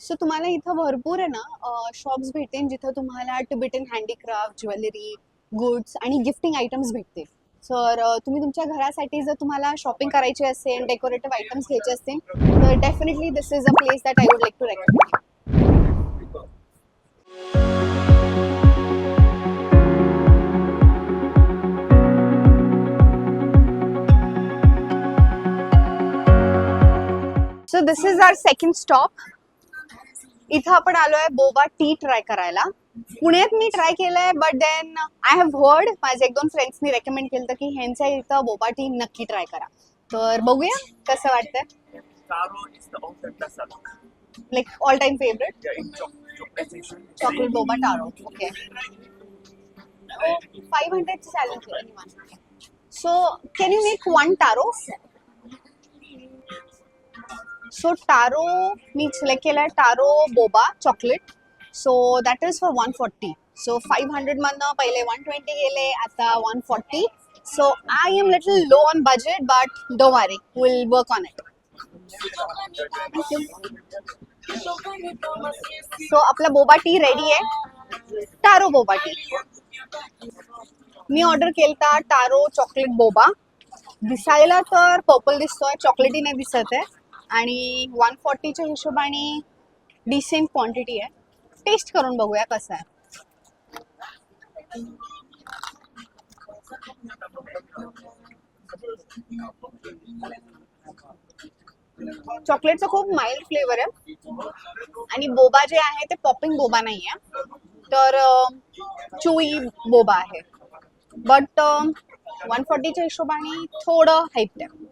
So तुम्हाला इथं भरपूर आहे ना शॉप्स भेटेन जिथं तुम्हाला टिबेटन हँडीक्राफ्ट, ज्वेलरी, गुड्स आणि गिफ्टिंग आयटम्स भेटतील. तर तुम्ही तुमच्या घरासाठी जर तुम्हाला शॉपिंग करायची असेल, डेकोरेटिव्ह आयटम्स घ्यायचे असतील, तर definitely this is a place that I would like to recommend. So this is our second stop. इथं आपण आलोय बोबा टी ट्राय करायला. पुण्यात मी ट्राय केलंय, but then I have heard, माझे एक दोन फ्रेंड्सनी रेकमेंड केलं की ह्यांच्या इथं बोबा टी नक्की ट्राय करा. तर बघूया कसं वाटतंय. Taro is the ultimate bestseller. Like all time favourite Yeah, in chocolate section. Chocolate boba taro. Okay, 500 challenge आहे. So can you make one taro? So taro मी सिलेक्ट केलाय, taro boba chocolate. So that is for 140. So 500 मधनं पहिले 120 गेले, आता 140. So I am little low on budget, but don't worry, will work on it. So आपला boba tea ready आहे, taro boba tea. मी order केलता tarot chocolate Boba. दिसायला तर purple दिसतोय, चॉकलेटी नाही दिसत आहे. आणि 140च्या हिशोबाने डिसेंट क्वांटिटी आहे. टेस्ट करून बघूया कसं आहे. चॉकलेटचं खूप माइल्ड फ्लेवर आहे आणि बोबा जे आहे ते पॉपिंग बोबा नाही आहे, तर चुई बोबा आहे. बट 140च्या हिशोबाने थोडं हाईट आहे.